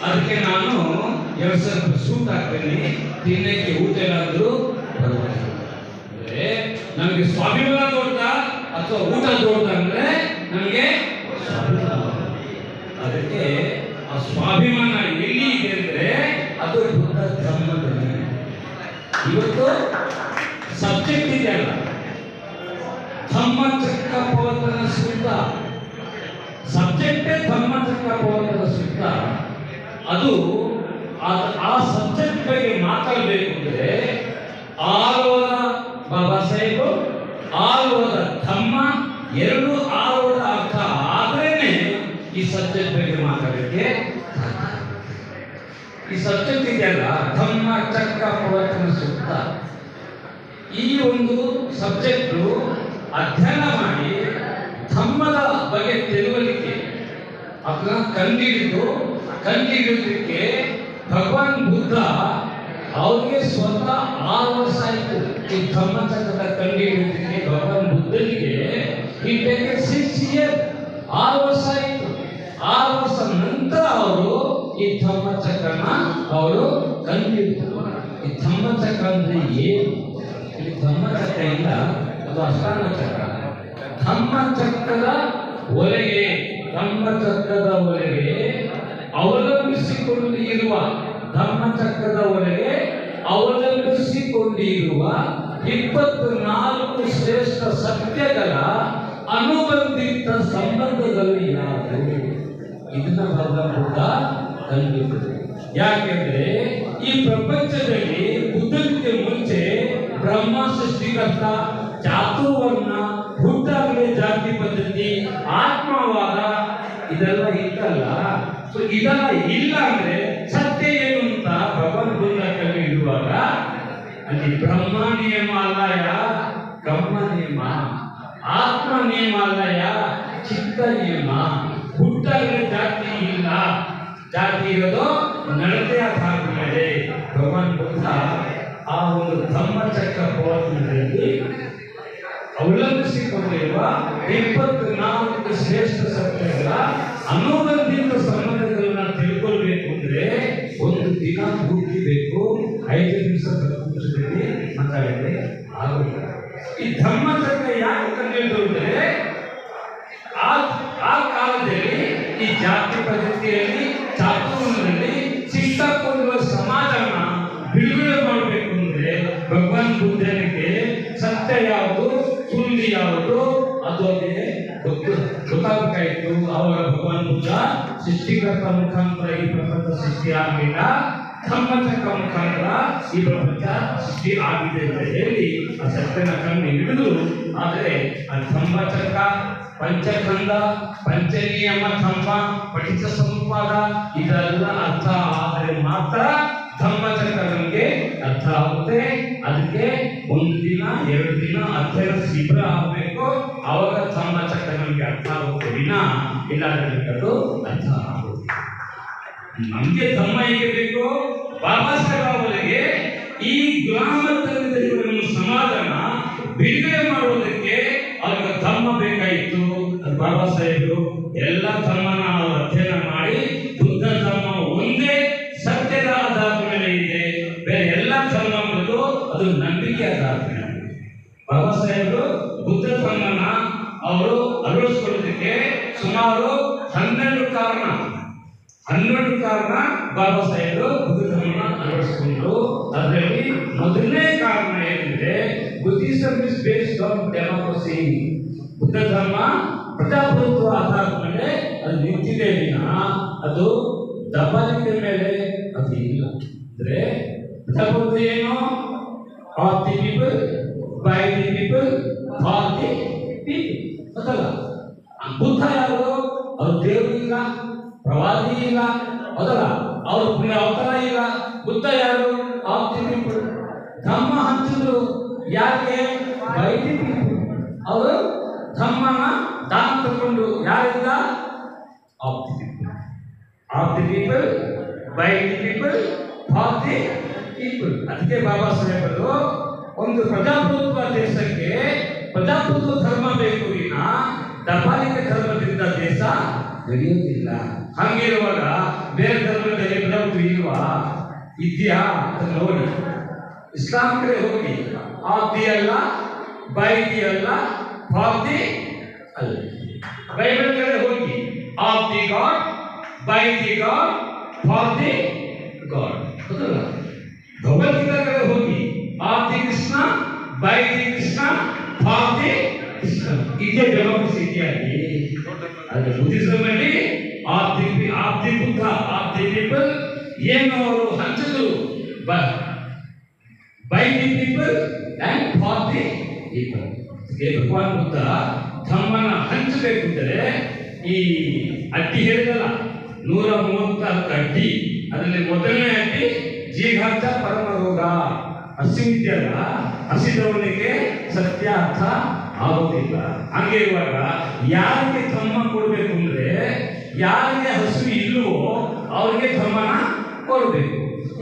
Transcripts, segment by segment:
ಅದಕ್ಕೆ ನಾನು 2000 ರೂಪಾಯಿ ಸೂಟ್ ಹಾಕ್ತೇನೆ, ತಿನ್ನಕ್ಕೆ ಊಟ ಏನಾದರೂ ಅಂದ್ರೆ ನಮಗೆ ಸ್ವಾಭಿಮಾನ ದೊಡ್ಡ ಅಥವಾ ಊಟ ದೊಡ್ಡ ಅಂದ್ರೆ ನಮಗೆ ಅದಕ್ಕೆ ಆ ಸ್ವಾಭಿಮಾನ ಎಲ್ಲಿ ಇದೆ ಅಂದ್ರೆ ಅದು ಬುದ್ಧ ಧರ್ಮದಲ್ಲಿ. ಇವತ್ತು ಸಬ್ಜೆಕ್ಟ್ ಇದೆಯಲ್ಲ, ಧಮ್ಮಚಕ್ರ ಪ್ರವರ್ತನ ಸೂತ್ರ, ಸಬ್ಜೆಕ್ಟೇ ಧಮ್ಮಚಕ್ರ ಪ್ರವರ್ತನ ಸೂತ್ರ. ಅದು ಆ ಸಬ್ಜೆಕ್ಟ್ ಬಗ್ಗೆ ಮಾತಾಡಬೇಕು ಅಂದ್ರೆ ಆಲೋದ ಬಾಬಾ ಸಾಹೇಬ್, ಆಲೋದ ಧಮ್ಮ, ಎರಡು ಆಲೋದ ಅರ್ಥ ಆದ್ರೇನೆ ಈ ಸಬ್ಜೆಕ್ಟ್ ಬಗ್ಗೆ ಮಾತಾಡಲಿಕ್ಕೆ. ಈ ಸಬ್ಜೆಕ್ಟ್ ಇದೆಯಲ್ಲ ಧಮ್ಮ ಚಕ್ರ ಪ್ರವರ್ತನ ಸೂತ್ರ, ಈ ಒಂದು ಸಬ್ಜೆಕ್ಟ್ ಅಧ್ಯಯನ ಮಾಡಿ ಧಮ್ಮದ ಬಗ್ಗೆ ತಿಳುವಳಿಕೆ ಅದನ್ನ ಕಂಡುಹಿಡಿಯೋದಕ್ಕೆ ಭಗವಾನ್ ಬುದ್ಧ ಅವ್ರಿಗೆ ಸ್ವತಃ 6 ವರ್ಷ ಆಯಿತು. ಈ ಧಮ್ಮಚಕ್ರದ ಕಂಡುಹಿಡಿಯೋದಕ್ಕೆ ಭಗವಾನ್ ಬುದ್ಧನಿಗೆ ಈ ಟೇಕ್ 6 ಇಯರ್, 6 ವರ್ಷ ಆಯಿತು. 6 ವರ್ಷ ನಂತರ ಅವರು ಈ ಧಮ್ಮಚಕ್ರನ ಅವರು ಕಂಡುಹಿಡಿದರು. ಈ ಧಮ್ಮಚಕ್ರ ಅಂದ್ರೆ ಏನು? ಇಲ್ಲಿ ಧಮ್ಮಚಕ್ರ ಇಲ್ಲ, ಅದು ಅಷ್ಟಾಂಗ ಚಕ್ರ. ಧಮ್ಮಚಕ್ರದ ಒಳಗೆ ಅವಲಂಬಿಸಿಕೊಂಡಿರುವ ಧಮ್ಮಚಕ್ರದ ಒಳಗೆ ಅವಲಂಬಿಸಿಕೊಂಡಿರುವ 24 ಶ್ರೇಷ್ಠ ಸತ್ಯಗಳ ಅನುಬಂಧಿತ ಸಂಬಂಧಗಳು ಯಾವುವು? ಇದನ್ನ ಭಗವಾನ್ ಬುದ್ಧ ಕಂಡುಹಿಡಿದರು. ಯಾಕೆಂದ್ರೆ ಈ ಪ್ರಪಂಚದಲ್ಲಿ ಬುದ್ಧನಿಗೆ ಮುಂಚೆ ಬ್ರಹ್ಮ ಸೃಷ್ಟಿಕರ್ತ, ಚಾತುರ್ವರ್ಣ, ಹುಟ್ಟಾಗಲೇ ಜಾತಿ ಪದ್ಧತಿ, ಆತ್ಮವಾದ ಇದೆಲ್ಲ ಇತ್ತಲ್ಲ. ಸೊ ಇದೆಲ್ಲ ಇಲ್ಲ ಅಂದ್ರೆ ಸತ್ಯ ಏನು ಅಂತ ಭಗವಾನ್ ಬುದ್ಧ ಕಂಡುಹಿಡಿಯುವಾಗ ಅಲ್ಲಿ ಬ್ರಹ್ಮ ನಿಯಮ ಅಲ್ಲಯ ಬ್ರಹ್ಮ ನಿಯಮ, ಆತ್ಮ ನಿಯಮ ಅಲ್ಲಯ ಚಿತ್ತ ನಿಯಮ, ಹುಟ್ಟಾಗಲೇ ಜಾತಿ ಇಲ್ಲ, ಜಾತಿ ಇರೋದು ನಡತೆ ಆಧಾರದ ಮೇಲೆ. ಭಗವಾನ್ ಬುದ್ಧ ಆ ಒಂದು ಧಮ್ಮಚಕ್ರ ಪ್ರವರ್ತನದಲ್ಲಿ ಅವಲಂಬಿಸಿಕೊಂಡಿರುವ 24 ಶ್ರೇಷ್ಠ ಸತ್ಯಗಳ ಅನುಬಂಧಿತ ಸಂಬಂಧಗಳನ್ನ ತಿಳ್ಕೊಳ್ಬೇಕು ಅಂದ್ರೆ ಒಂದು ದಿನ ಪೂರ್ತಿ ಬೇಕು, 5 ನಿಮಿಷ 10 ನಿಮಿಷದಲ್ಲಿ ಮಾತಾಡಿದ್ರೆ ಆಗುವುದಿಲ್ಲ. ಈ ಧಮ್ಮಚಕ್ರ ಯಾಕೆ ಕಂಡುಹಿಡಿದ್ರು ಅಂದ್ರೆ ಆ ಕಾಲದಲ್ಲಿ ಈ ಜಾತಿ ಪದ್ಧತಿಯಲ್ಲಿ, ಚಾತುರ್ಯದಲ್ಲಿ ಸಿಕ್ಕಾಕೊಂಡಿರುವ ಸಮಾಜನ ಬಿಡುಗಡೆ ಮಾಡಬೇಕು ಅಂದ್ರೆ ಭಗವಾನ್ ಬುದ್ಧನಿಗೆ ಸತ್ಯ ಯಾವುದು, ಸುಳ್ಳು ಯಾವುದು ಅದು ಅವರಿಗೆ ಗೊತ್ತಾಗಬೇಕಾಯಿತು. ಆವಾಗ ಭಗವಾನ್ ಬುದ್ಧ ಸೃಷ್ಟಿಕರ್ತ ಮುಖಾಂತರ ಈ ಪ್ರಪಂಚ ಸೃಷ್ಟಿ ಆಗಲಿಲ್ಲ, ಧಮ್ಮಚಕ್ರ ಮುಖಾಂತರ ಈ ಪ್ರಪಂಚ ಸೃಷ್ಟಿ ಆಗಿದೆ ಅಂತ ಹೇಳಿ ಆ ಸತ್ಯನ ಕಂಡು ಹಿಡಿದು. ಆದರೆ ಆ ಧಮ್ಮಚಕ್ರ, ಪಂಚಖಂಡ, ಪಂಚನಿಯಮ, ಧಮ್ಮ, ಪಠಿತ ಸಂವಾದ ಇದೆಲ್ಲ ಅರ್ಥ ಆದರೆ ಮಾತ್ರ ಧಮ್ಮಚಕ್ರ ನಮಗೆ ಅರ್ಥ ಆಗುತ್ತೆ. ಅದಕ್ಕೆ 1 ದಿನ 2 ದಿನ ಅಧ್ಯಯನ ಶಿಬಿರ ಆಗಬೇಕು, ಆವಾಗ ಧಮ್ಮಚಕ್ರ ನಮಗೆ ಅರ್ಥ ಆಗುತ್ತೆ. ವಿನ ಇಲ್ಲದಕ್ಕದು ಅರ್ಥ ಆಗುತ್ತೆ. ನಮಗೆ ಧಮ್ಮ ಹೇಗೆ ಬೇಕು? ಬಾಬಾ ಸಾಹೇಬ್ ಅವರಿಗೆ ಈ ಗುಲಾಮತನದಲ್ಲಿರುವ ನಮ್ಮ ಸಮಾಜನ ಬಿಡುಗಡೆ ಮಾಡುವುದಕ್ಕೆ ಅವ್ರಿಗೆ ಧಮ್ಮ ಬೇಕಾಯಿತು. ಬಾಬಾ ಸಾಹೇಬರು ಎಲ್ಲ ಧಮ್ಮನ ಅಧ್ಯಯನ ಮಾಡಿ ಬುದ್ಧ ಧಮ್ಮ ಒಂದೇ ಸತ್ಯದ ಆಧಾರದ ಮೇಲೆ ಇದೆ, ಬೇರೆ ಎಲ್ಲ ಧರ್ಮಗಳು ಅದು ನಂಬಿಕೆ ಆಧಾರದ ಮೇಲೆ. ಬಾಬಾ ಸಾಹೇಬರು ಬುದ್ಧ ಧರ್ಮನ ಅವರು ಅಳವಡಿಸಿಕೊಳ್ಳೋದಕ್ಕೆ ಸುಮಾರು 12 ಕಾರಣ ಬಾಬಾ ಸಾಹೇಬರು ಬುದ್ಧ ಧರ್ಮನ ಅಳವಡಿಸಿಕೊಂಡ್ರು. ಅದರಲ್ಲಿ ಮೊದಲನೇ ಕಾರಣ ಏನೆಂದ್ರೆ Buddhism is based on democracy. Buddha ಧರ್ಮ ಪ್ರಜಾಪ್ರಭುತ್ವ ಆಧಾರದ ಮೇಲೆ ಅದು ನಿಂತಿದೆ ವಿನ ಅದು ದಬ್ಬಾಳಿಕೆ ಮೇಲೆ ಅದು ಇಲ್ಲ. ಅಂದ್ರೆ ಪ್ರಜಾಪ್ರಭುತ್ವ ಏನು? Of the people, by the people, for the people. ಗೊತ್ತಲ್ಲ? ಬುದ್ಧ ಯಾರು? ಅವ್ರ ದೇವರು ಇಲ್ಲ, ಪ್ರವಾದಿ ಇಲ್ಲ, ಹೌದಲ್ಲ? ಅವ್ರ ಪುಣ್ಯ ಅವತಾರ ಇಲ್ಲ. ಬುದ್ಧ ಯಾರು? Of the people. ಧಮ್ಮ ಹಂಚಿದ್ರು ಯಾಕೆ? By the people. ಅವರು ಧಮ್ಮನ ದಾನ ತಗೊಂಡು ಯಾರಿಂದ? Of the people. Of the people, by the people, for the people. ಅದಕ್ಕೆ ಬಾಬಾ ಸಾಹೇಬರು ಒಂದು ಪ್ರಜಾಪ್ರಭುತ್ವ ದೇಶಕ್ಕೆ ಪ್ರಜಾಪ್ರಭುತ್ವ ಧರ್ಮ ಬೇಕು ವಿನ ದಬ್ಬಾಳಿಕೆ ಧರ್ಮದಿಂದ ದೇಶ ನಡೆಯುವುದಿಲ್ಲ. ಹಂಗಿರುವಾಗ ಬೇರೆ ಧರ್ಮದಲ್ಲಿ ಪ್ರಭು ಇಲ್ವಾ? ಇದೆಯಾ ಅಂತ ನೋಡಿ. ಇಸ್ಲಾಂ ಕಡೆ ಹೋಗಿ ಆಫ್ ದಿ ಅಲ್ಲ, ಬೈ ದಿ ಅಲ್ಲ, ಫಾರ್ ದಿ ಅಲ್ಲ. ಬೈಬಲ್ ಕಡೆ ಹೋಗಿ of the god, by the god, for the god. ಹೌದಲ್ಲ? ಭಗವದ್ಗೀತಾ ಕಡೆ ಹೋಗಿ of the Krishna, by the Krishna, for the Krishna. ಇದೇ ಡೆಮೋಕ್ರಸಿ ಇತ್ಯಾದಿ. ಆದರೆ ಬುದ್ಧಿಸಮ್ ಅಲ್ಲಿ of the Buddha, of the people ಏನು ಅವರು ಹಂಚಿದ್ರು, by the people and for the people. Bhagwan Buddha ಧಮ್ಮನ ಹಂಚಬೇಕು ಅಂದರೆ ಈ ಅಡ್ಡಿ ಹೇಳಿದಲ್ಲ 136 ಅಡ್ಡಿ, ಅದರಲ್ಲಿ ಮೊದಲನೇ ಅಡ್ಡಿ ಜೀಘಾತ ಪರಮ ರೋಗ. ಹಸಿವಿದ್ಯಲ್ಲ, ಹಸಿದವನಿಗೆ ಸತ್ಯ ಅರ್ಥ ಆಗೋದಿಲ್ಲ. ಹಂಗೆ ಇರುವಾಗ ಯಾರಿಗೆ ಧಮ್ಮ ಕೊಡಬೇಕು ಅಂದ್ರೆ, ಯಾರಿಗೆ ಹಸಿವು ಇಲ್ಲವೋ ಅವ್ರಿಗೆ ಧಮ್ಮನ ಕೊಡಬೇಕು.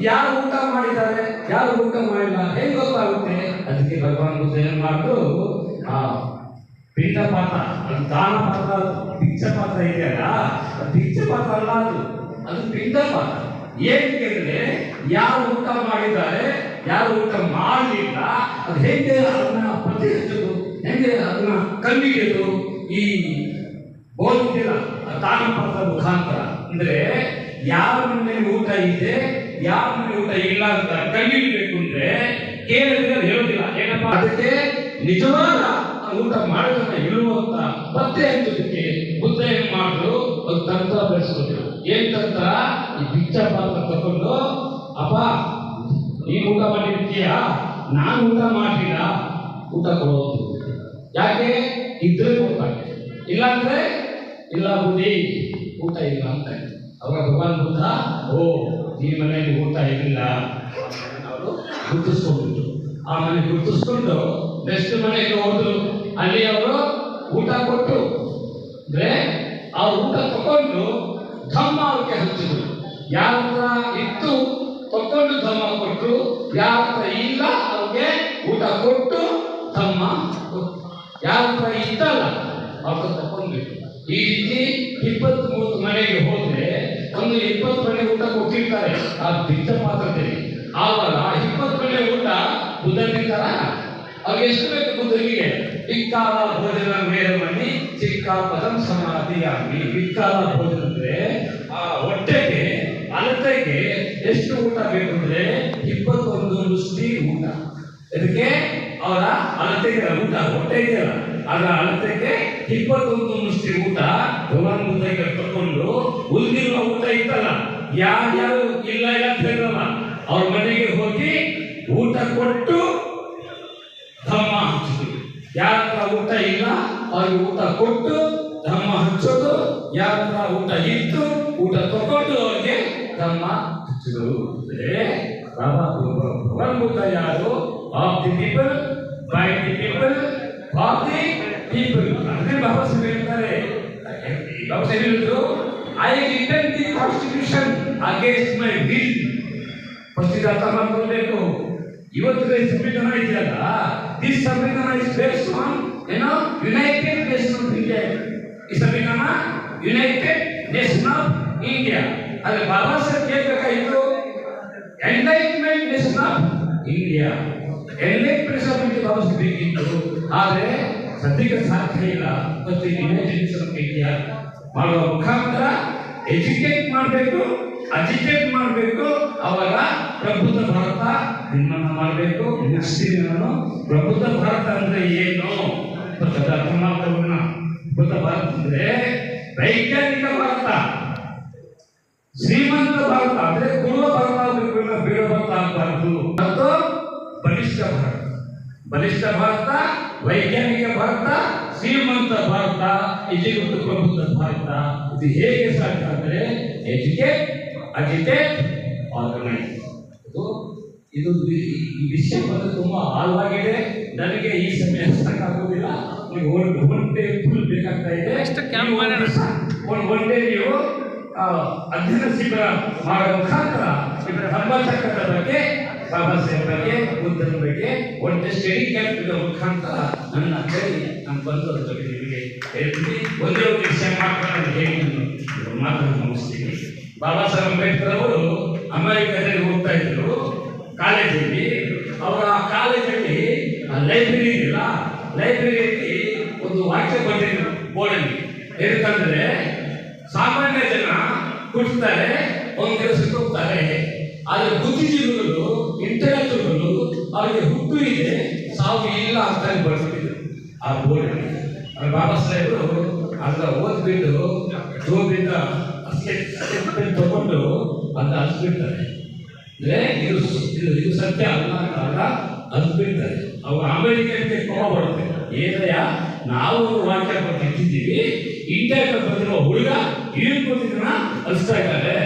ಯಾರು ಊಟ ಮಾಡಿದ್ದಾರೆ, ಯಾರು ಊಟ ಮಾಡಿಲ್ಲ ಹೇಗೆ ಗೊತ್ತಾಗುತ್ತೆ? ಅದಕ್ಕೆ ಭಗವಾನ್ ಬುದ್ಧ ಏನ್ ಮಾಡಿದ್ರು, ಪಿಂಡ ಪಾತ್ರ, ಅದು ದಾನ ಪಾತ್ರ, ಭಿಕ್ಷ ಪಾತ್ರ ಇದೆಯಲ್ಲ, ಭಿಕ್ಷ ಪಾತ್ರ ಅಲ್ಲ, ಅದು ಪಿಂಡ ಪಾತ್ರ. ಏನಕ್ಕೆ ಅಂದ್ರೆ ಯಾರು ಊಟ ಮಾಡಿದ್ದಾರೆ, ಯಾರು ಊಟ ಮಾಡಲಿಲ್ಲ, ಅದು ಹೇಗೆ ಅದನ್ನ ಪತ್ತೆ ಹಚ್ಚೋದು, ಹೇಗೆ ಅದನ್ನ ಕಂಡಿಡಿಯೋದು? ಈ ಬೋಧಿಲ್ಲ ದಾನ ಪಾತ್ರ ಮುಖಾಂತರ. ಅಂದ್ರೆ ಯಾರ ಮನೆಯಲ್ಲಿ ಊಟ ಇದೆ, ಯಾರ ಮನೆ ಊಟ ಇಲ್ಲ ಅಂತ ಕಂಡುಹಿಡಬೇಕು ಅಂದ್ರೆ ಕೇಳಿದ್ರೆ ಹೇಳೋದಿಲ್ಲ. ಏನಪ್ಪ? ಅದಕ್ಕೆ ನಿಜವಾದ ಊಟ ಮಾಡೋದನ್ನ ಇರುವಂತ ಪತ್ತೆ ಹಚ್ಚೋದಕ್ಕೆ ಬುದ್ಧ ಏನ್ ಮಾಡಿದ್ರು, ಒಂದು ತಂತ್ರ ಬೆಳೆಸ್ಕೊಟ್ರು. ಏನ್ ತಂತ್ರ? ಈ ಭಿಕ್ಷ ಪಾತ್ರ ತಗೊಂಡು, ಅಪ್ಪ ನೀನು ಊಟ ಮಾಡಿರ್ತೀಯಾ, ನಾನು ಊಟ ಮಾಡಲಿಲ್ಲ, ಊಟ ಕೊಡೋದು. ಯಾಕೆ? ಇದ್ರೆ ಕೊಡ್ತಾರೆ, ಇಲ್ಲಾಂದ್ರೆ ಇಲ್ಲ ಬುದ್ಧಿ, ಊಟ ಇಲ್ಲ ಅಂತ. ಅವಾಗ ಭಗವಾನ್ ಬುದ್ಧ, ಓ ಈ ಮನೆಯಲ್ಲಿ ಊಟ ಇಲ್ಲ ಅವರು ಗುರುತಿಸ್ಕೊಂಡ್ಬಿಟ್ಟು, ಆ ಮನೆ ಗುರುತಿಸ್ಕೊಂಡು ನೆಕ್ಸ್ಟ್ ಮನೆಗೆ ಹೋದ್ರು. ಅಲ್ಲಿ ಅವರು ಊಟ ಕೊಟ್ಟು ಅಂದ್ರೆ ಅವ್ರು ಊಟ ತಗೊಂಡು ಧಮ್ಮ ಅವ್ರಿಗೆ ಹಂಚಿದ್ರು. ಯಾರ ಹತ್ರ ಇತ್ತು ತಗೊಂಡು ಧಮ್ಮ ಕೊಟ್ಟರು, ಯಾರ ಹತ್ರ ಇಲ್ಲ ಅವ್ರಿಗೆ ಊಟ ಕೊಟ್ಟು ಧಮ್ಮ ಕೊಟ್ಟು, ಯಾರ ಹತ್ರ ಇದ್ದಲ್ಲ ಅವ್ರ ತಗೊಂಡ್ಬಿಟ್ಟು. ಈ ರೀತಿ 20-30 ಮನೆಗೆ ಹೋದ್ರೆ ಒಂದು 20 ಮನೆ ಊಟ ಕೊಟ್ಟಿರ್ತಾರೆ ಆ ಭಿಕ್ಷ ಪಾತ್ರದಲ್ಲಿ. ಆವಾಗ 20 ಮನೆ ಊಟ ಬುದ್ಧನಿಂದಾರ ಅವ್ರಿಗೆ ಎಷ್ಟು ಬೇಕು? ಬುದ್ಧನಿಗೆ ವಿಕ್ಕಾಲ ಭೋಜನ ವೇರಮಣಿ ಚಿಕ್ಕ ಪದಂ ಸಮಾಧಿಯಾಗಿ. ವಿಕ್ಕಾಲ ಭೋಜನ ಅಂದ್ರೆ ಆ ಹೊಟ್ಟೆಗೆ ಅಳತೆಗೆ ಎಷ್ಟು ಊಟ ಬೇಕು ಅಂದ್ರೆ 21 ಮುಷ್ಟಿ ಊಟ. ಇದಕ್ಕೆ ಅವರ ಅಳತೆಗೆ ಊಟ ಹೊಟ್ಟೆ ಇದೆಯಲ್ಲ, ಅದರ ಅಳತೆಗೆ 21 ಮುಷ್ಟಿ ಊಟ ಭಗವಾನ್ ಬುದ್ಧಗೆ ತಗೊಂಡು, ಉಳಿದಿರುವ ಊಟ ಇತ್ತಲ್ಲ, ಯಾರ್ಯಾರು ಇಲ್ಲ ಇಲ್ಲ ಅಂತ ಹೇಳಿರಲ್ಲ ಅವ್ರ ಮನೆಗೆ ಹೋಗಿ ಊಟ ಕೊಟ್ಟು ಧಮ್ಮ ಹಂಚಿದ್ರು. ಯಾರ ಹತ್ರ ಊಟ ಇಲ್ಲ ಅವ್ರಿಗೆ ಊಟ ಕೊಟ್ಟು ಧಮ್ಮ ಹಂಚೋದು, ಯಾರ ಹತ್ರ ಊಟ ಇತ್ತು ಊಟ ತಗೊಂಡು ಅವ್ರಿಗೆ ಧಮ್ಮ ಹಂಚಿದ್ರು. ಭಗವಾನ್ ಬುದ್ಧ ಯಾರು? Of the people, by the people, for the people. ಅಂದ್ರೆ ಬಾಬಾ ಸಾಹೇಬ್ ಹೇಳ್ತಾರೆ, ಬಾಬಾ ಸಾಹೇಬ್ ಹೇಳಿದ್ರು, I written the constitution against my will. First ಇದು ಅರ್ಥ ಮಾಡ್ಕೊಳ್ಬೇಕು. ಇವತ್ತಿನ ಸಂವಿಧಾನ ಇದೆಯಲ್ಲ, ದಿಸ್ ಸಂವಿಧಾನ is based on United Nation of India. ಈ ಸಂವಿಧಾನ ಯುನೈಟೆಡ್ ನೇಷನ್ ಆಫ್ ಇಂಡಿಯಾ. ಆದ್ರೆ ಬಾಬಾ ಸಾಹೇಬ್ ಹೇಳ್ಬೇಕಾಗಿತ್ತು enlightenment nation of India. Enlightenment of India Baba Saheb ಬೇಕಿತ್ತು. ಆದ್ರೆ ಸದ್ಯಕ್ಕೆ ಸಾಧ್ಯ ಇಲ್ಲ. ಮತ್ತು ಯುನೈಟೆಡ್ ನೇಷನ್ ಆಫ್ ಇಂಡಿಯಾ ಮಾಡುವ ಮುಖಾಂತರ ಎಜುಕೇಟ್ ಮಾಡಬೇಕು, ಅಜಿಟೇಟ್ ಮಾಡಬೇಕು. ಅವಾಗ ಪ್ರಬುದ್ಧ ಭಾರತ ನಿರ್ಮಾಣ ಮಾಡಬೇಕು. ನೆಕ್ಸ್ಟ್ ನಾನು ಪ್ರಬುದ್ಧ ಭಾರತ ಅಂದ್ರೆ ಏನು ಅರ್ಥ ಮಾಡ್ಕೊಳ್ಳೋಣ. ಪ್ರಬುದ್ಧ ಭಾರತ ಅಂದ್ರೆ ವೈಜ್ಞಾನಿಕ ಭಾರತ, ಶ್ರೀಮಂತ ಭಾರತ ಅಂದ್ರೆ ಕೊಡುವ ಭಾರತ ಆಗಬೇಕು, ಬೀಳುವ ಭಾರತ ಆಗಬಾರದು. ಮತ್ತು ಬಲಿಷ್ಠ ಭಾರತ, ಬಲಿಷ್ಠ ಭಾರತ, ವೈಜ್ಞಾನಿಕ ಭಾರತ, ಶ್ರೀಮಂತ ಭಾರತ, ಇದು ಪ್ರಬುದ್ಧ ಭಾರತ. ಇದು ಹೇಗೆ ಸಾಧ್ಯ ಅಂದರೆ ಎಜುಕೇಟ್, ಅಜಿಟೇಟ್, ಆರ್ಗನೈಸ್. ಇದು ಈ ವಿಷಯ ಬಂದು ತುಂಬಾ ಆಳವಾಗಿದೆ. ನನಗೆ ಈ ಸಮಯ ಸಾಕಾಗೋದಿಲ್ಲ. ನೀವು ಒನ್ ಡೇ ಫುಲ್ ಬೇಕಾಗ್ತಾ ಇದೆ. ಒನ್ ಡೇ ನೀವು ಅಧ್ಯಯನ ಶಿಬಿರ ಮಾಡುವ ಮುಖಾಂತರ ಧರ್ಮಚಕ್ರದ ಬಗ್ಗೆ, ಬಾಬಾ ಸಾಹೇಬ್ ಬಗ್ಗೆ, ಬುದ್ಧನ ಬಗ್ಗೆ ಒಂದು ಸ್ಟಡಿ ಕ್ಯಾಂಪ್ ಮುಖಾಂತರ ನನ್ನ ಕೈ ನಾನು ಬಂದು ಅದ್ರ ಬಗ್ಗೆ ನಿಮಗೆ ಹೇಳ್ತೀನಿ. ಒಂದೇ ಒಂದು ವಿಷಯ ಮಾತ್ರ ನಾನು ಹೇಳಿ ಮಾತನ್ನು ಮುಗಿಸ್ತೀನಿ. ಬಾಬಾ ಸಾಹೇಬ್ ಅಂಬೇಡ್ಕರ್ ಅವರು ಅಮೆರಿಕದಲ್ಲಿ ಹೋಗ್ತಾ ಇದ್ರು ಕಾಲೇಜಲ್ಲಿ. ಅವರ ಕಾಲೇಜಲ್ಲಿ ಲೈಬ್ರರಿ ಇಲ್ಲ, ಲೈಬ್ರರಿಯಲ್ಲಿ ಒಂದು ವಾಕ್ಯ ಬಂದಿದ್ರು ಬೋರ್ಡಲ್ಲಿ. ಏನಂತಂದ್ರೆ, ಸಾಮಾನ್ಯ ಜನ ಹುಟ್ಟುತ್ತಾರೆ, ಒಂದು ದಿವಸಕ್ಕೆ ಹೋಗ್ತಾರೆ, ಆದರೆ ಬುದ್ಧಿಜೀವಿಗಳು, ಇಂಟೆಲೆಕ್ಚುವಲ್ಗಳು ಅವರಿಗೆ ಹುಟ್ಟು ಇದೆ, ಸಾವು ಇಲ್ಲ ಅಂತ ಬರ್ತಿದ್ರು ಆ ಬೋರ್ಡಲ್ಲಿ. ಬಾಬಾ ಸಾಹೇಬರು ಅದನ್ನ ಓದ್ಬಿಟ್ಟು ಜೋಬಿಂದ ತಗೊಂಡು ಅದನ್ನ ಹಚ್ಬಿಡ್ತಾರೆ. ಅಂದ್ರೆ ಇದು ಸತ್ಯ ಅಲ್ಲ ಅಂತ ಹಚ್ಬಿಡ್ತಾರೆ. ಅವ್ರು ಅಮೆರಿಕಕ್ಕೆ ಕೋಪ ಬರುತ್ತೆ. ಏನಯ್ಯ, ನಾವು ಒಂದು ವಾಕ್ಯ ಬಗ್ಗೆ ಇಟ್ಟಿದ್ದೀವಿ, ಇಂಟರ್ನೆಟ್ ಬಂದಿರೋ ಹುಡುಗ ಇಳ್ಕೊತಿದ್ದನ್ನ ಅನಿಸ್ತಾ ಇದ್ದಾರೆ,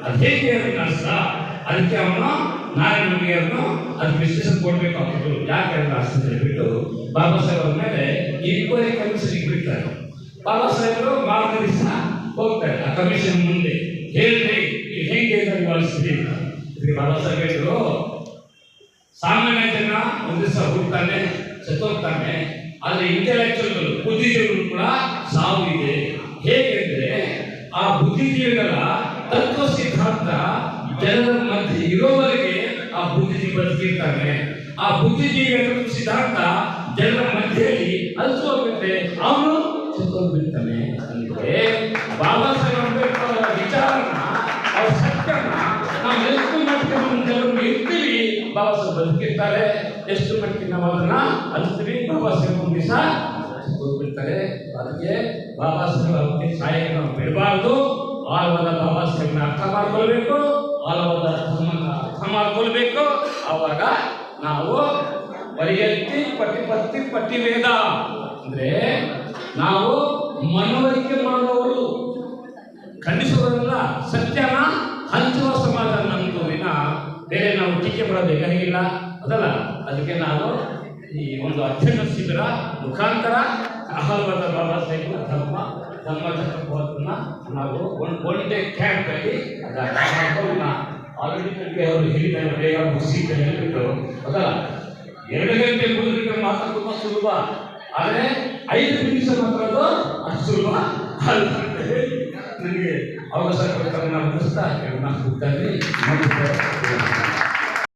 ಅದು ಹೇಗೆ ಅದನ್ನ ಅನಿಸ್ತಾ? ಅದಕ್ಕೆ ಅವನು ನಾಳೆ ನಮಗೆ ಅವನು ಅದಕ್ಕೆ ವಿಶ್ಲೇಷಣೆ ಕೊಡ್ಬೇಕಾಗ್ತದೆ. ಯಾಕೆ ಅದನ್ನ ಅನಿಸ್ತದೆ ಹೇಳ್ಬಿಟ್ಟು ಬಾಬಾ ಸಾಹೇಬ್ ಅವ್ರ ಮೇಲೆ ಇನ್ಕ್ವೈರಿ ಕಮಿಷನ್ ಬಿಡ್ತಾರೆ. ಬಾಬಾ ಸಾಹೇಬರು ಮಾರ್ಗ ದಿವಸ ಹೋಗ್ತಾರೆ ಆ ಕಮಿಷನ್ ಮುಂದೆ. ಹೇಳ್ರಿ, ನೀವು ಹೇಗೆ ನಿವಾರಿಸ್ತೀರಿ ಅಂತ. ಬಾಬಾ ಸಾಹೇಬ್ ಹೇಳಿದ್ರು, ಸಾಮಾನ್ಯ ಜನ ಒಂದು ದಿವಸ ಹುಡ್ತಾನೆ, ಸತ್ತೋಗ್ತಾನೆ, ಆದರೆ ಇಂಟೆಲೆಕ್ಚುವಲ್ಗಳು, ಬುದ್ಧಿಜೀವಿಗಳು ಕೂಡ ಸಾವು ಇದೆ. ಹೇಗೆ ಅಂದ್ರೆ, ಆ ಬುದ್ಧಿಜೀವಿಗಳ ತತ್ವ ಸಿದ್ಧಾಂತ ಜನರ ಮಧ್ಯೆ ಇರೋವರೆಗೆ ಆ ಬುದ್ಧಿಜೀವಿ ಬದುಕಿರ್ತಾನೆ. ಆ ಬುದ್ಧಿಜೀವಿಗಳ ತತ್ವ ಸಿದ್ಧಾಂತ ಜನರ ಮಧ್ಯೆಯಲ್ಲಿ ಅಲ್ಸೋಗುತ್ತೆ, ಅವನು ಸತ್ತೋಗ್ಬಿಡ್ತಾನೆ. ಅಂದ್ರೆ ಬಾಬಾ ಸಾಹೇಬ್ ಅಂಬೇಡ್ಕರ್ ಅವರ ವಿಚಾರನ, ಅವರ ಸತ್ಯನ ನಾವು ಎಷ್ಟು ಮಟ್ಟಿಗೆ ಜನರು ಇರ್ತೀವಿ, ಬಾಬಾ ಸಾಹೇಬ್ ಬದುಕಿರ್ತಾರೆ. ಎಷ್ಟು ಮಟ್ಟಿಗೆ ನಾವು ಅದನ್ನ ಅಲ್ಸ್ತೀವಿ, ಬಾಬಾ ಸಾಹೇಬ್ ಒಂದು ದಿವಸ ಹೋಗ್ಬಿಡ್ತಾರೆ. ಅದಕ್ಕೆ ಬಾಬಾ ಸಾಹೇಬ್ ಅವ್ರಿಗೆ ಸಹಾಯಕ ನಾವು ಬಿಡಬಾರ್ದು. ಆಳವಾದ ಬಾಬಾ ಸಾಹೇಬ್ನ ಅರ್ಥ ಮಾಡ್ಕೊಳ್ಬೇಕು, ಆಳವಾದ ಅರ್ಥ ಮಾಡ್ಕೊಳ್ಬೇಕು. ಆವಾಗ ನಾವು ಪರಿಯತ್ತಿ ಪಟ್ಟಿ ಪಟ್ಟಿ ವೇದ ಅಂದ್ರೆ ನಾವು ಮನವರಿಕೆ ಮಾಡುವವರು, ಖಂಡಿಸುವುದಲ್ಲ, ಸತ್ಯನ ಹಂಚುವ ಸಮಾಜ ನಮ್ಮದು. ವಿನ ಬೇರೆ ನಾವು ಟೀಕೆ ಮಾಡಬೇಕಾಗಿಲ್ಲ, ಅದಲ್ಲ. ಅದಕ್ಕೆ ನಾನು ಈ ಒಂದು ಅಧ್ಯಯನ ಶಿಬಿರ ಮುಖಾಂತರ ಅಹಲ್ವಾದ ಬಾಬಾ ಸಾಹೇಬ್ ಧರ್ಮ ಚಕ್ರವರ್ತಿನ ನಾವು ಒನ್ ಡೇ ಕ್ಯಾಂಪ್ ಅಲ್ಲಿ ಆಲ್ರೆಡಿ ಅವರು ಹೇಳಿದ್ದಾರೆ, ಬೇಗ ಮುಗಿಸಿ ಹೇಳಿಬಿಟ್ಟು, ಅದಲ್ಲ. 2 ಗಂಟೆ 3 ಗಂಟೆ ಮಾತ್ರ ತುಂಬ ಸುಲಭ, ಆದರೆ 5 ನಿಮಿಷ ಮಾತ್ರ ಅದು ಅಷ್ಟು ಸುಲಭ ಅಲ್ಲ ಅಂತ ಹೇಳಿ ನನಗೆ ಅವಕಾಶ ಕೊಡ್ತಾರೆ. ನಾನು ನಾನು